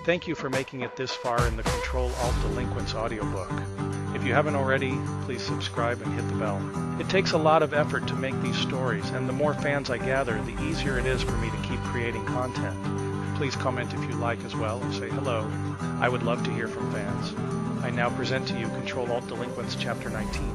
Thank you for making it this far in the Control+Alt+Delinquents audiobook. If you haven't already, please subscribe and hit the bell. It takes a lot of effort to make these stories, and the more fans I gather, the easier it is for me to keep creating content. Please comment if you like as well, and say hello. I would love to hear from fans. I now present to you Control+Alt+Delinquents Ch.19.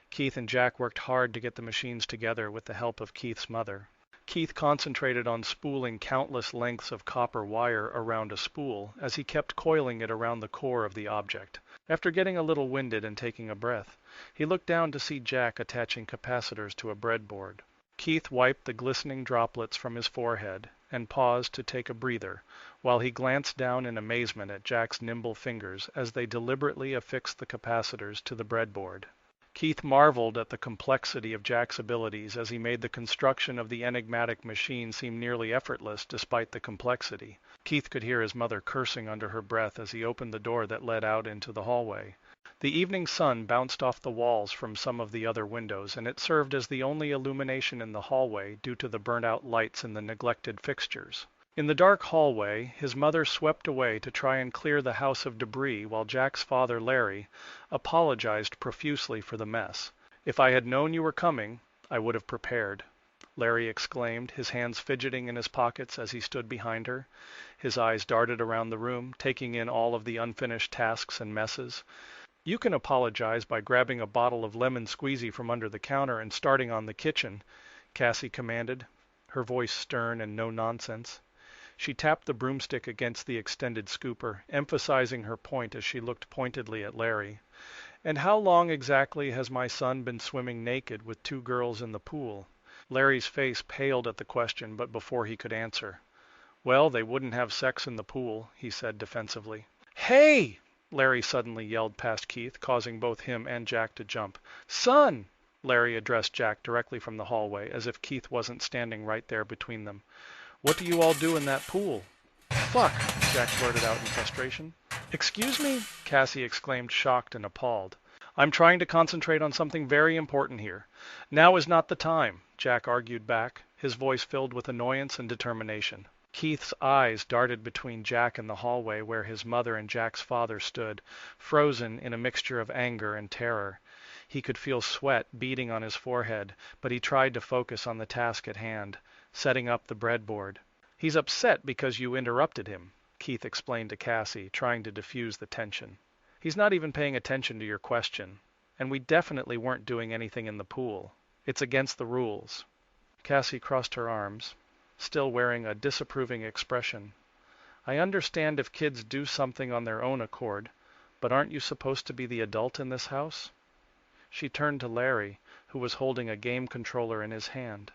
Keith and Jack worked hard to get the machines together with the help of Keith's mother. Keith concentrated on spooling countless lengths of copper wire around a spool as he kept coiling it around the core of the object. After getting a little winded and taking a breath, he looked down to see Jack attaching capacitors to a breadboard. Keith wiped the glistening droplets from his forehead and paused to take a breather, while he glanced down in amazement at Jack's nimble fingers as they deliberately affixed the capacitors to the breadboard. Keith marveled at the complexity of Jack's abilities as he made the construction of the enigmatic machine seem nearly effortless despite the complexity. Keith could hear his mother cursing under her breath as he opened the door that led out into the hallway. The evening sun bounced off the walls from some of the other windows, and it served as the only illumination in the hallway due to the burnt-out lights in the neglected fixtures. In the dark hallway, his mother swept away to try and clear the house of debris while Jack's father, Larry, apologized profusely for the mess. "If I had known you were coming, I would have prepared," Larry exclaimed, his hands fidgeting in his pockets as he stood behind her. His eyes darted around the room, taking in all of the unfinished tasks and messes. "You can apologize by grabbing a bottle of lemon squeezy from under the counter and starting on the kitchen," Cassie commanded, her voice stern and no nonsense. She tapped the broomstick against the extended scooper, emphasizing her point as she looked pointedly at Larry. "And how long exactly has my son been swimming naked with two girls in the pool?" Larry's face paled at the question, but before he could answer. "Well, they wouldn't have sex in the pool," he said defensively. "Hey!" Larry suddenly yelled past Keith, causing both him and Jack to jump. "Son!" Larry addressed Jack directly from the hallway, as if Keith wasn't standing right there between them. "What do you all do in that pool?" "Fuck!" Jack blurted out in frustration. "Excuse me?" Cassie exclaimed, shocked and appalled. "I'm trying to concentrate on something very important here. Now is not the time," Jack argued back, his voice filled with annoyance and determination. Keith's eyes darted between Jack and the hallway where his mother and Jack's father stood, frozen in a mixture of anger and terror. He could feel sweat beading on his forehead, but he tried to focus on the task at hand, setting up the breadboard. "He's upset because you interrupted him," Keith explained to Cassie, trying to diffuse the tension. "He's not even paying attention to your question. And we definitely weren't doing anything in the pool. It's against the rules." Cassie crossed her arms, still wearing a disapproving expression. "I understand if kids do something on their own accord, but aren't you supposed to be the adult in this house?" She turned to Larry, who was holding a game controller in his hand.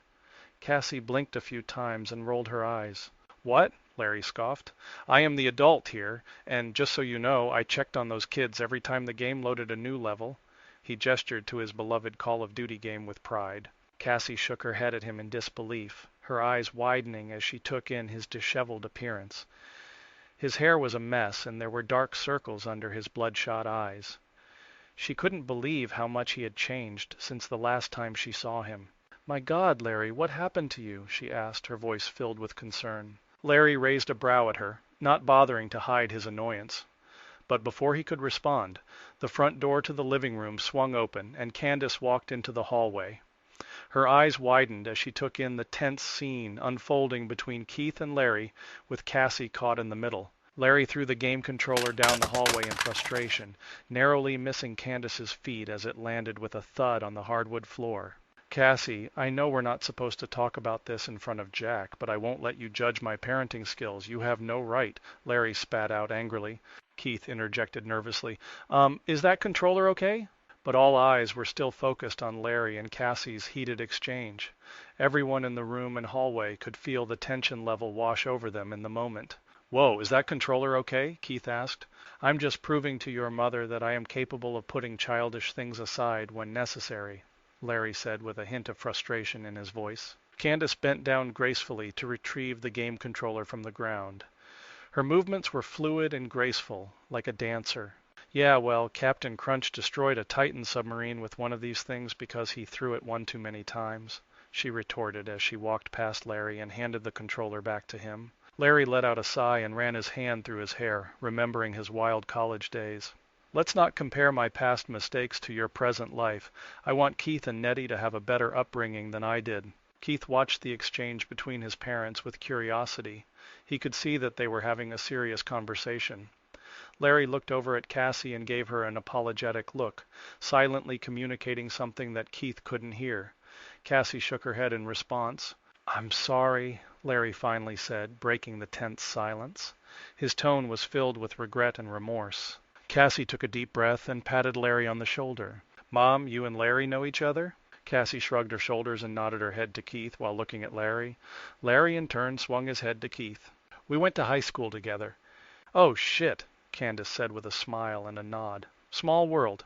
Cassie blinked a few times and rolled her eyes. "What?" Larry scoffed. "I am the adult here, and just so you know, I checked on those kids every time the game loaded a new level." He gestured to his beloved Call of Duty game with pride. Cassie shook her head at him in disbelief, her eyes widening as she took in his disheveled appearance. His hair was a mess, and there were dark circles under his bloodshot eyes. She couldn't believe how much he had changed since the last time she saw him. "My God, Larry, what happened to you?" she asked, her voice filled with concern. Larry raised a brow at her, not bothering to hide his annoyance. But before he could respond, the front door to the living room swung open, and Candace walked into the hallway. Her eyes widened as she took in the tense scene unfolding between Keith and Larry, with Cassie caught in the middle. Larry threw the game controller down the hallway in frustration, narrowly missing Candace's feet as it landed with a thud on the hardwood floor. "Cassie, I know we're not supposed to talk about this in front of Jack, but I won't let you judge my parenting skills. You have no right," Larry spat out angrily. Keith interjected nervously. Is that controller okay?" But all eyes were still focused on Larry and Cassie's heated exchange. Everyone in the room and hallway could feel the tension level wash over them in the moment. "Whoa, is that controller okay?" Keith asked. "I'm just proving to your mother that I am capable of putting childish things aside when necessary," Larry said with a hint of frustration in his voice. Candace bent down gracefully to retrieve the game controller from the ground. Her movements were fluid and graceful, like a dancer. "Yeah, well, Captain Crunch destroyed a Titan submarine with one of these things because he threw it one too many times," she retorted as she walked past Larry and handed the controller back to him. Larry let out a sigh and ran his hand through his hair, remembering his wild college days. Let's not compare my past mistakes to your present life. I want Keith and Nettie to have a better upbringing than I did. Keith watched the exchange between his parents with curiosity. He could see that they were having a serious conversation. Larry looked over at Cassie and gave her an apologetic look, silently communicating something that Keith couldn't hear. Cassie shook her head in response. "I'm sorry," Larry finally said, breaking the tense silence. His tone was filled with regret and remorse. Cassie took a deep breath and patted Larry on the shoulder. "Mom, you and Larry know each other?" Cassie shrugged her shoulders and nodded her head to Keith while looking at Larry. Larry in turn swung his head to Keith. "We went to high school together." "Oh, shit," Candace said with a smile and a nod. "Small world."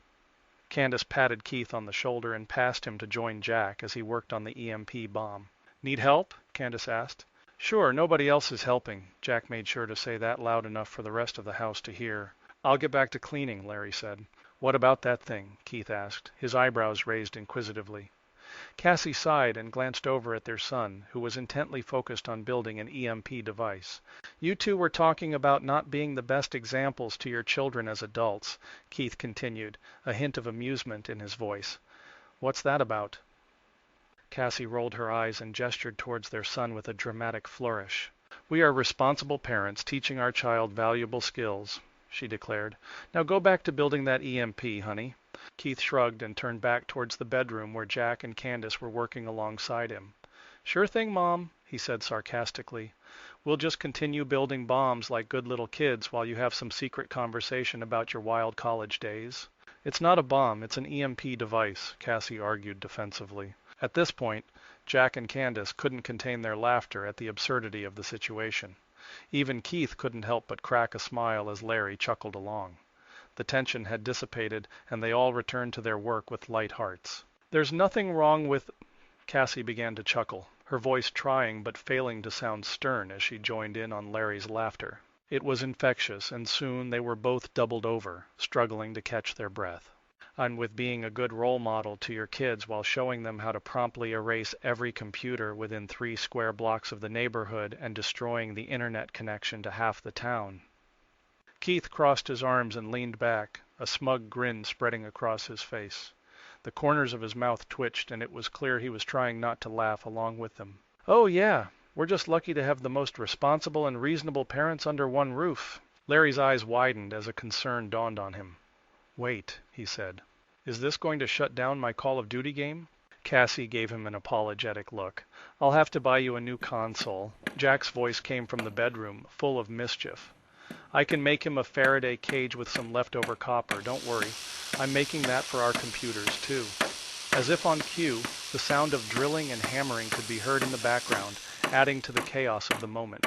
Candace patted Keith on the shoulder and passed him to join Jack as he worked on the EMP bomb. "Need help?" Candace asked. "Sure, nobody else is helping." Jack made sure to say that loud enough for the rest of the house to hear. "I'll get back to cleaning," Larry said. "What about that thing?" Keith asked, his eyebrows raised inquisitively. Cassie sighed and glanced over at their son, who was intently focused on building an EMP device. "You two were talking about not being the best examples to your children as adults," Keith continued, a hint of amusement in his voice. "What's that about?" Cassie rolled her eyes and gestured towards their son with a dramatic flourish. "We are responsible parents teaching our child valuable skills," she declared. "Now go back to building that EMP, honey." Keith shrugged and turned back towards the bedroom where Jack and Candace were working alongside him. "Sure thing, Mom," he said sarcastically. "We'll just continue building bombs like good little kids while you have some secret conversation about your wild college days." "It's not a bomb, it's an EMP device," Cassie argued defensively. At this point, Jack and Candace couldn't contain their laughter at the absurdity of the situation. Even Keith couldn't help but crack a smile as Larry chuckled along. The tension had dissipated, and they all returned to their work with light hearts. "There's nothing wrong with—" Cassie began to chuckle, her voice trying but failing to sound stern as she joined in on Larry's laughter. It was infectious, and soon they were both doubled over, struggling to catch their breath. "And with being a good role model to your kids while showing them how to promptly erase every computer within 3 square blocks of the neighborhood and destroying the internet connection to half the town." Keith crossed his arms and leaned back, a smug grin spreading across his face. The corners of his mouth twitched, and it was clear he was trying not to laugh along with them. "Oh yeah, we're just lucky to have the most responsible and reasonable parents under one roof." Larry's eyes widened as a concern dawned on him. "Wait," he said. "Is this going to shut down my Call of Duty game?" Cassie gave him an apologetic look. "I'll have to buy you a new console." Jack's voice came from the bedroom, full of mischief. "I can make him a Faraday cage with some leftover copper, don't worry. I'm making that for our computers, too." As if on cue, the sound of drilling and hammering could be heard in the background, adding to the chaos of the moment.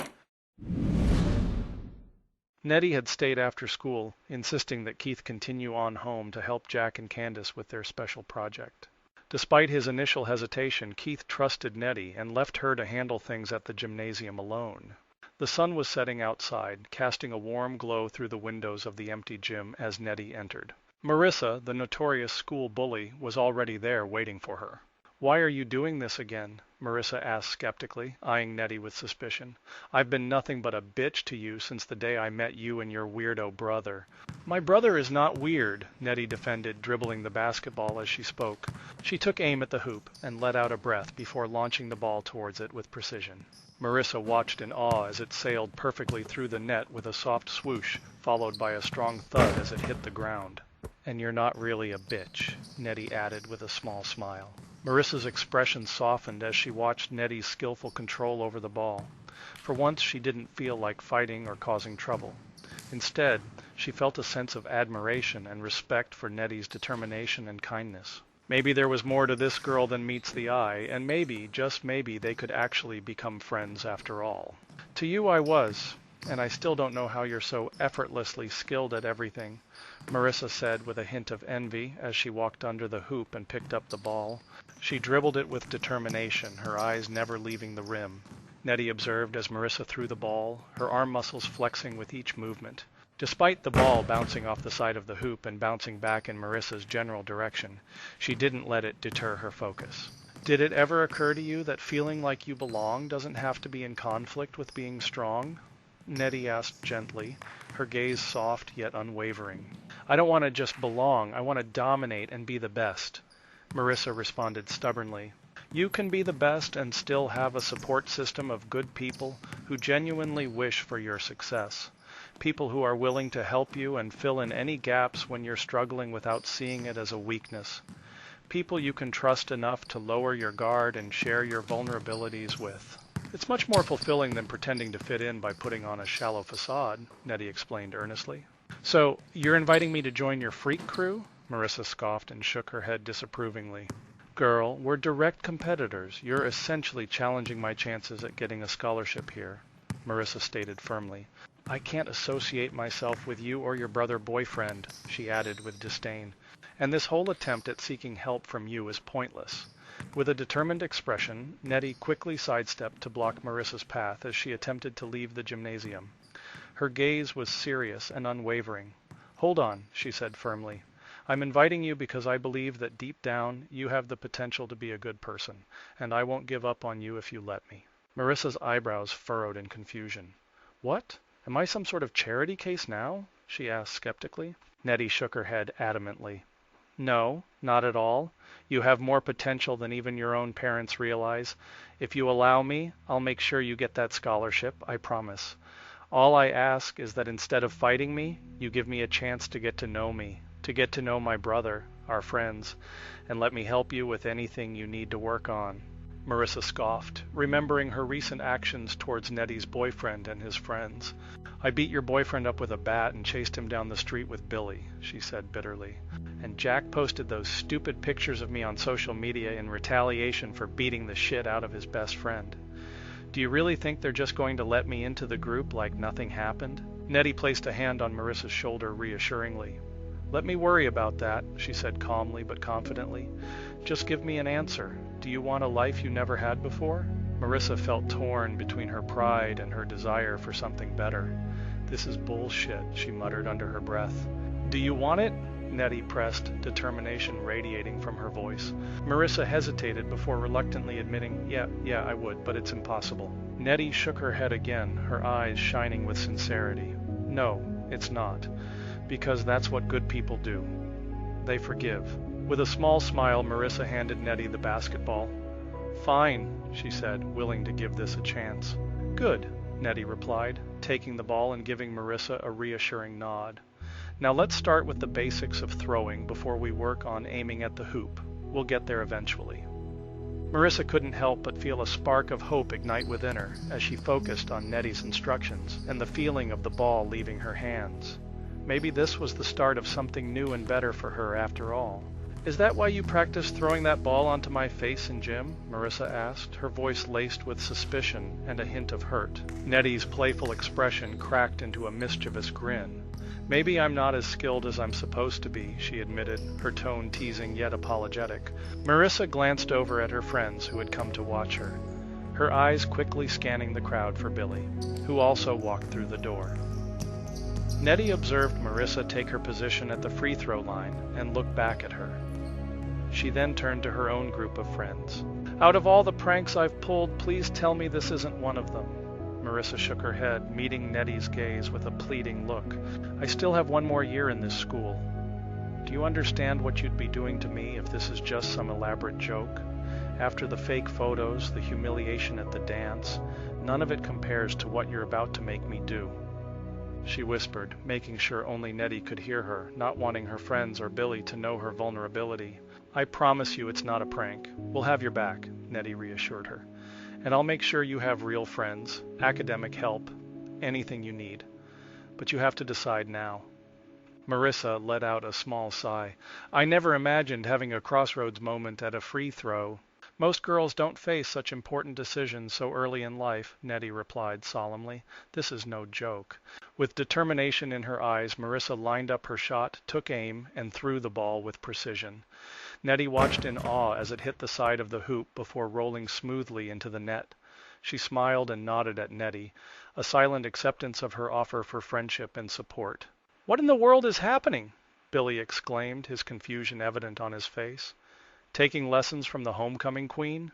Nettie had stayed after school, insisting that Keith continue on home to help Jack and Candace with their special project. Despite his initial hesitation, Keith trusted Nettie and left her to handle things at the gymnasium alone. The sun was setting outside, casting a warm glow through the windows of the empty gym as Nettie entered. Marissa, the notorious school bully, was already there waiting for her. "Why are you doing this again?" Marissa asked skeptically, eyeing Nettie with suspicion. "I've been nothing but a bitch to you since the day I met you and your weirdo brother." "My brother is not weird," Nettie defended, dribbling the basketball as she spoke. She took aim at the hoop and let out a breath before launching the ball towards it with precision. Marissa watched in awe as it sailed perfectly through the net with a soft swoosh, followed by a strong thud as it hit the ground. "And you're not really a bitch," Nettie added with a small smile. Marissa's expression softened as she watched Nettie's skillful control over the ball. For once, she didn't feel like fighting or causing trouble. Instead, she felt a sense of admiration and respect for Nettie's determination and kindness. Maybe there was more to this girl than meets the eye, and maybe, just maybe, they could actually become friends after all. "To you I was, and I still don't know how you're so effortlessly skilled at everything," Marissa said with a hint of envy as she walked under the hoop and picked up the ball. She dribbled it with determination, her eyes never leaving the rim. Nettie observed as Marissa threw the ball, her arm muscles flexing with each movement. Despite the ball bouncing off the side of the hoop and bouncing back in Marissa's general direction, she didn't let it deter her focus. Did it ever occur to you that feeling like you belong doesn't have to be in conflict with being strong? Nettie asked gently, her gaze soft yet unwavering. I don't want to just belong, I want to dominate and be the best. Marissa responded stubbornly. You can be the best and still have a support system of good people who genuinely wish for your success. People who are willing to help you and fill in any gaps when you're struggling without seeing it as a weakness. People you can trust enough to lower your guard and share your vulnerabilities with. It's much more fulfilling than pretending to fit in by putting on a shallow facade, Nettie explained earnestly. So, you're inviting me to join your freak crew? Marissa scoffed and shook her head disapprovingly. Girl, we're direct competitors. You're essentially challenging my chances at getting a scholarship here, Marissa stated firmly. I can't associate myself with you or your brother boyfriend, she added with disdain. And this whole attempt at seeking help from you is pointless. With a determined expression, Nettie quickly sidestepped to block Marissa's path as she attempted to leave the gymnasium. Her gaze was serious and unwavering. Hold on, she said firmly. I'm inviting you because I believe that deep down you have the potential to be a good person, and I won't give up on you if you let me. Marissa's eyebrows furrowed in confusion. What? Am I some sort of charity case now? She asked skeptically. Nettie shook her head adamantly. No, not at all. You have more potential than even your own parents realize. If you allow me, I'll make sure you get that scholarship, I promise. All I ask is that instead of fighting me, you give me a chance to get to know me, to get to know my brother, our friends, and let me help you with anything you need to work on. Marissa scoffed, remembering her recent actions towards Nettie's boyfriend and his friends. I beat your boyfriend up with a bat and chased him down the street with Billy, she said bitterly. And Jack posted those stupid pictures of me on social media in retaliation for beating the shit out of his best friend. Do you really think they're just going to let me into the group like nothing happened? Nettie placed a hand on Marissa's shoulder reassuringly. Let me worry about that, she said calmly but confidently. Just give me an answer. Do you want a life you never had before? Marissa felt torn between her pride and her desire for something better. This is bullshit, she muttered under her breath. Do you want it? Nettie pressed, determination radiating from her voice. Marissa hesitated before reluctantly admitting, yeah, I would, but it's impossible. Nettie shook her head again, her eyes shining with sincerity. No, it's not. Because that's what good people do. They forgive. With a small smile, Marissa handed Nettie the basketball. Fine, she said, willing to give this a chance. Good, Nettie replied, taking the ball and giving Marissa a reassuring nod. Now let's start with the basics of throwing before we work on aiming at the hoop. We'll get there eventually. Marissa couldn't help but feel a spark of hope ignite within her as she focused on Nettie's instructions and the feeling of the ball leaving her hands. Maybe this was the start of something new and better for her after all. Is that why you practiced throwing that ball onto my face in gym? Marissa asked, her voice laced with suspicion and a hint of hurt. Nettie's playful expression cracked into a mischievous grin. Maybe I'm not as skilled as I'm supposed to be, she admitted, her tone teasing yet apologetic. Marissa glanced over at her friends who had come to watch her, her eyes quickly scanning the crowd for Billy, who also walked through the door. Nettie observed Marissa take her position at the free throw line and look back at her. She then turned to her own group of friends. Out of all the pranks I've pulled, please tell me this isn't one of them. Marissa shook her head, meeting Nettie's gaze with a pleading look. I still have one more year in this school. Do you understand what you'd be doing to me if this is just some elaborate joke? After the fake photos, the humiliation at the dance, none of it compares to what you're about to make me do. She whispered, making sure only Nettie could hear her, not wanting her friends or Billy to know her vulnerability. I promise you it's not a prank. We'll have your back, Nettie reassured her. And I'll make sure you have real friends, academic help, anything you need. But you have to decide now. Marissa let out a small sigh. I never imagined having a crossroads moment at a free throw. Most girls don't face such important decisions so early in life, Nettie replied solemnly. This is no joke. With determination in her eyes, Marissa lined up her shot, took aim, and threw the ball with precision. Nettie watched in awe as it hit the side of the hoop before rolling smoothly into the net. She smiled and nodded at Nettie, a silent acceptance of her offer for friendship and support. What in the world is happening? Billy exclaimed, his confusion evident on his face. Taking lessons from the homecoming queen?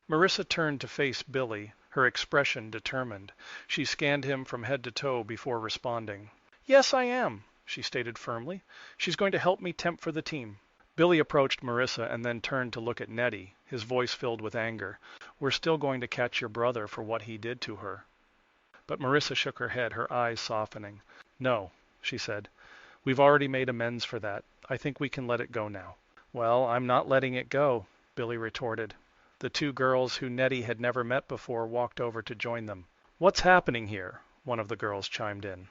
Marissa turned to face Billy, her expression determined. She scanned him from head to toe before responding. Yes, I am, she stated firmly. She's going to help me temp for the team. Billy approached Marissa and then turned to look at Nettie, his voice filled with anger. We're still going to catch your brother for what he did to her. But Marissa shook her head, her eyes softening. No, she said. We've already made amends for that. I think we can let it go now. Well, I'm not letting it go, Billy retorted. The two girls who Nettie had never met before walked over to join them. What's happening here? One of the girls chimed in.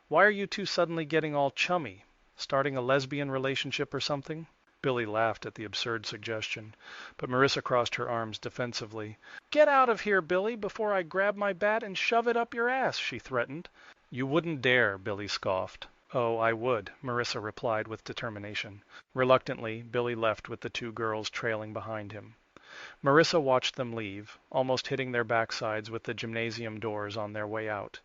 Why are you two suddenly getting all chummy? Starting a lesbian relationship or something? Billy laughed at the absurd suggestion, but Marissa crossed her arms defensively. Get out of here, Billy, before I grab my bat and shove it up your ass, she threatened. You wouldn't dare, Billy scoffed. Oh, I would, Marissa replied with determination. Reluctantly, Billy left with the two girls trailing behind him. Marissa watched them leave, almost hitting their backsides with the gymnasium doors on their way out.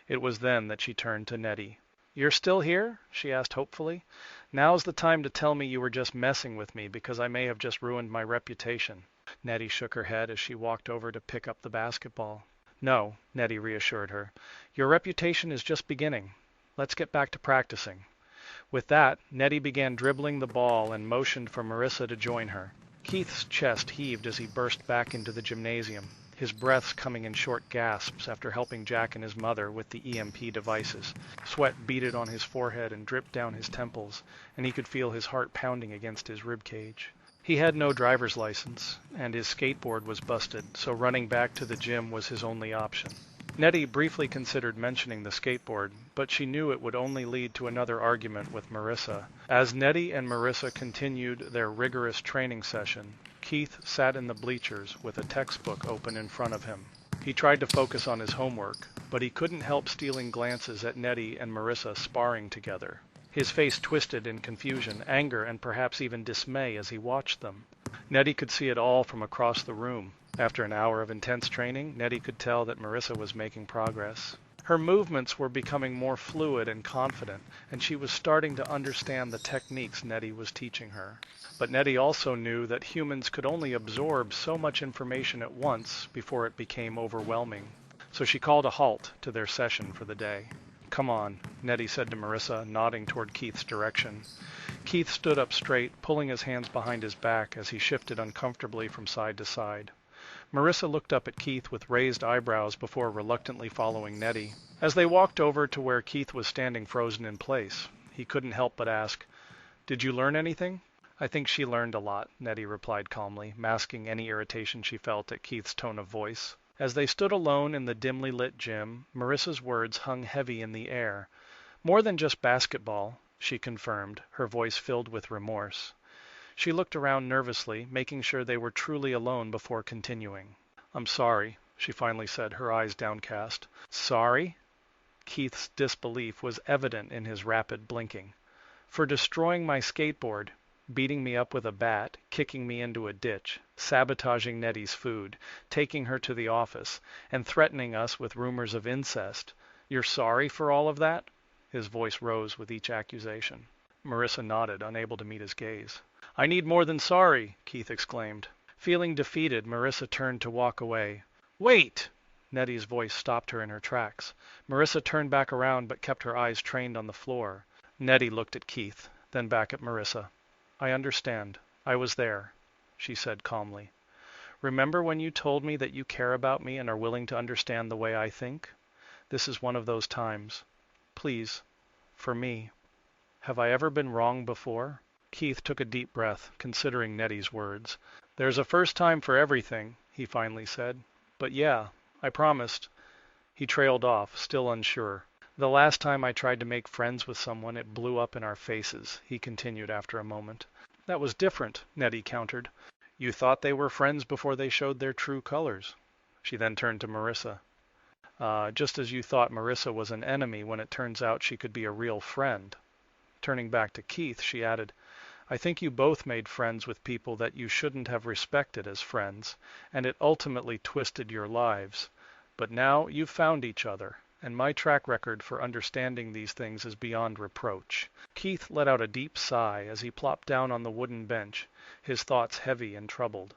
It was then that she turned to Nettie. You're still here? She asked hopefully. Now's the time to tell me you were just messing with me because I may have just ruined my reputation. Nettie shook her head as she walked over to pick up the basketball. No, Nettie reassured her. Your reputation is just beginning. Let's get back to practicing. With that, Nettie began dribbling the ball and motioned for Marissa to join her. Keith's chest heaved as he burst back into the gymnasium, his breaths coming in short gasps after helping Jack and his mother with the EMP devices. Sweat beaded on his forehead and dripped down his temples, and he could feel his heart pounding against his ribcage. He had no driver's license, and his skateboard was busted, so running back to the gym was his only option. Nettie briefly considered mentioning the skateboard, but she knew it would only lead to another argument with Marissa. As Nettie and Marissa continued their rigorous training session, Keith sat in the bleachers with a textbook open in front of him. He tried to focus on his homework, but he couldn't help stealing glances at Nettie and Marissa sparring together. His face twisted in confusion, anger, and perhaps even dismay as he watched them. Nettie could see it all from across the room. After an hour of intense training, Nettie could tell that Marissa was making progress. Her movements were becoming more fluid and confident, and she was starting to understand the techniques Nettie was teaching her. But Nettie also knew that humans could only absorb so much information at once before it became overwhelming. So she called a halt to their session for the day. Come on, Nettie said to Marissa, nodding toward Keith's direction. Keith stood up straight, pulling his hands behind his back as he shifted uncomfortably from side to side. Marissa looked up at Keith with raised eyebrows before reluctantly following Nettie. As they walked over to where Keith was standing frozen in place, he couldn't help but ask, Did you learn anything? I think she learned a lot, Nettie replied calmly, masking any irritation she felt at Keith's tone of voice. As they stood alone in the dimly lit gym, Marissa's words hung heavy in the air. More than just basketball, she confirmed, her voice filled with remorse. She looked around nervously, making sure they were truly alone before continuing. I'm sorry, she finally said, her eyes downcast. Sorry? Keith's disbelief was evident in his rapid blinking. For destroying my skateboard, beating me up with a bat, kicking me into a ditch, sabotaging Nettie's food, taking her to the office, and threatening us with rumors of incest. You're sorry for all of that? His voice rose with each accusation. Marissa nodded, unable to meet his gaze. I need more than sorry, Keith exclaimed. Feeling defeated, Marissa turned to walk away. Wait! Nettie's voice stopped her in her tracks. Marissa turned back around but kept her eyes trained on the floor. Nettie looked at Keith, then back at Marissa. I understand. I was there, she said calmly. Remember when you told me that you care about me and are willing to understand the way I think? This is one of those times. Please, for me. Have I ever been wrong before? Keith took a deep breath, considering Nettie's words. There's a first time for everything, he finally said. But yeah, I promised. He trailed off, still unsure. The last time I tried to make friends with someone, it blew up in our faces, he continued after a moment. That was different, Nettie countered. You thought they were friends before they showed their true colors. She then turned to Marissa. Just as you thought Marissa was an enemy when it turns out she could be a real friend. Turning back to Keith, she added, I think you both made friends with people that you shouldn't have respected as friends, and it ultimately twisted your lives. But now you've found each other, and my track record for understanding these things is beyond reproach. Keith let out a deep sigh as he plopped down on the wooden bench, his thoughts heavy and troubled.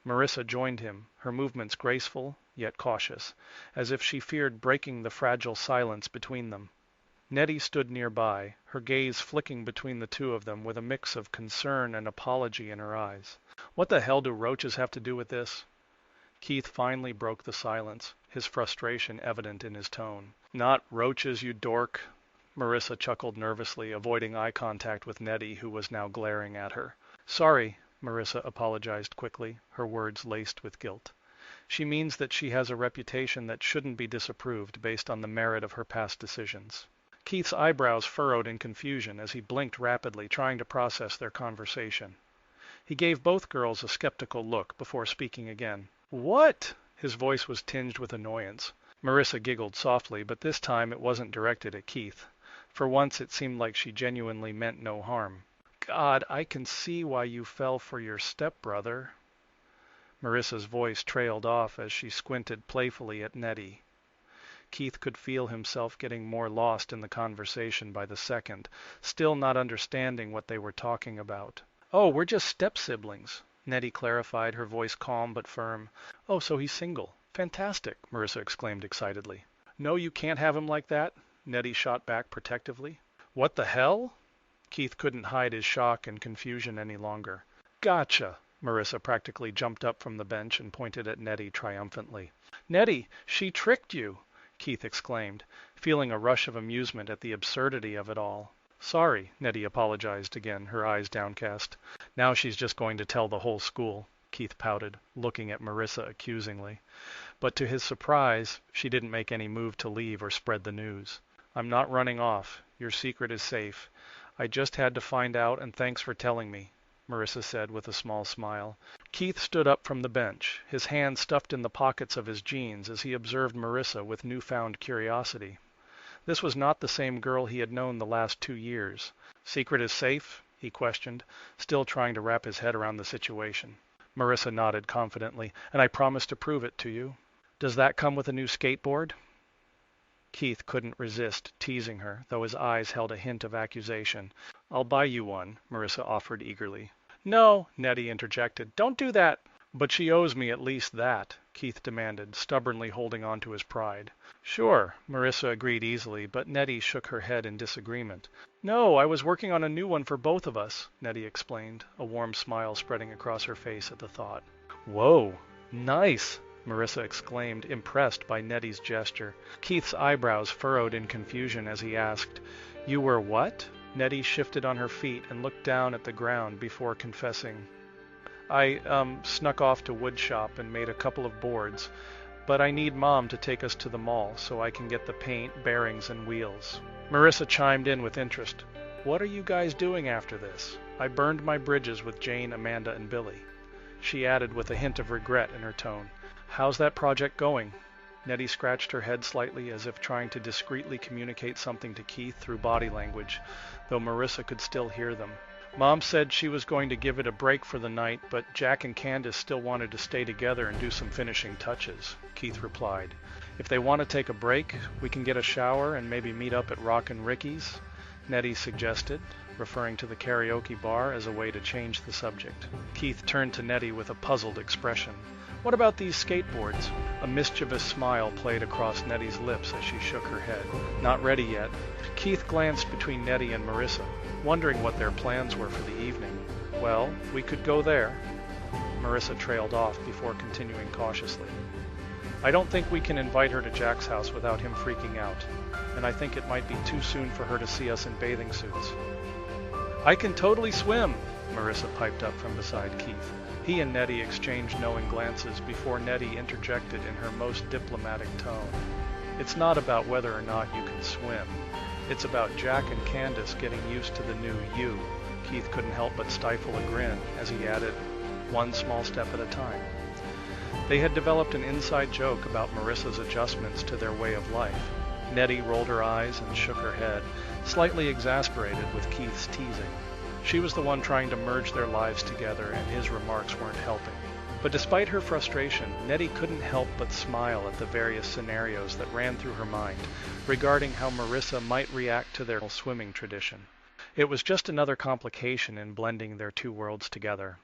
Marissa joined him, her movements graceful, yet cautious, as if she feared breaking the fragile silence between them. Nettie stood nearby, her gaze flicking between the two of them with a mix of concern and apology in her eyes. What the hell do roaches have to do with this? Keith finally broke the silence, his frustration evident in his tone. Not roaches, you dork. Marissa chuckled nervously, avoiding eye contact with Nettie, who was now glaring at her. Sorry, Marissa apologized quickly, her words laced with guilt. She means that she has a reputation that shouldn't be disapproved based on the merit of her past decisions. Keith's eyebrows furrowed in confusion as he blinked rapidly, trying to process their conversation. He gave both girls a skeptical look before speaking again. What? His voice was tinged with annoyance. Marissa giggled softly, but this time it wasn't directed at Keith. For once it seemed like she genuinely meant no harm. God, I can see why you fell for your stepbrother. Marissa's voice trailed off as she squinted playfully at Nettie. Keith could feel himself getting more lost in the conversation by the second, still not understanding what they were talking about. Oh, we're just step-siblings, Nettie clarified, her voice calm but firm. Oh, so he's single. Fantastic, Marissa exclaimed excitedly. No, you can't have him like that, Nettie shot back protectively. What the hell? Keith couldn't hide his shock and confusion any longer. Gotcha! Marissa practically jumped up from the bench and pointed at Nettie triumphantly. Nettie, she tricked you! Keith exclaimed, feeling a rush of amusement at the absurdity of it all. Sorry, Nettie apologized again, her eyes downcast. Now she's just going to tell the whole school, Keith pouted, looking at Marissa accusingly. But to his surprise, she didn't make any move to leave or spread the news. I'm not running off. Your secret is safe. I just had to find out, and thanks for telling me, Marissa said with a small smile. Keith stood up from the bench, his hands stuffed in the pockets of his jeans as he observed Marissa with newfound curiosity. This was not the same girl he had known the last 2 years. Secret is safe? He questioned, still trying to wrap his head around the situation. Marissa nodded confidently. And I promise to prove it to you. Does that come with a new skateboard? Keith couldn't resist teasing her, though his eyes held a hint of accusation. I'll buy you one, Marissa offered eagerly. No, Nettie interjected. Don't do that. But she owes me at least that, Keith demanded, stubbornly holding on to his pride. Sure, Marissa agreed easily, but Nettie shook her head in disagreement. No, I was working on a new one for both of us, Nettie explained, a warm smile spreading across her face at the thought. Whoa, nice, Marissa exclaimed, impressed by Nettie's gesture. Keith's eyebrows furrowed in confusion as he asked, You were what? Nettie shifted on her feet and looked down at the ground before confessing. I snuck off to wood shop and made a couple of boards, but I need Mom to take us to the mall so I can get the paint, bearings, and wheels. Marissa chimed in with interest. What are you guys doing after this? I burned my bridges with Jane, Amanda, and Billy. She added with a hint of regret in her tone. How's that project going? Nettie scratched her head slightly as if trying to discreetly communicate something to Keith through body language, though Marissa could still hear them. Mom said she was going to give it a break for the night, but Jack and Candace still wanted to stay together and do some finishing touches, Keith replied. If they want to take a break, we can get a shower and maybe meet up at Rockin' Ricky's, Nettie suggested, referring to the karaoke bar as a way to change the subject. Keith turned to Nettie with a puzzled expression. What about these skateboards? A mischievous smile played across Nettie's lips as she shook her head. Not ready yet. Keith glanced between Nettie and Marissa, wondering what their plans were for the evening. Well, we could go there. Marissa trailed off before continuing cautiously. I don't think we can invite her to Jack's house without him freaking out, and I think it might be too soon for her to see us in bathing suits. I can totally swim, Marissa piped up from beside Keith. He and Nettie exchanged knowing glances before Nettie interjected in her most diplomatic tone. It's not about whether or not you can swim. It's about Jack and Candace getting used to the new you. Keith couldn't help but stifle a grin as he added, one small step at a time. They had developed an inside joke about Marissa's adjustments to their way of life. Nettie rolled her eyes and shook her head, slightly exasperated with Keith's teasing. She was the one trying to merge their lives together, and his remarks weren't helping. But despite her frustration, Nettie couldn't help but smile at the various scenarios that ran through her mind regarding how Marissa might react to their swimming tradition. It was just another complication in blending their two worlds together.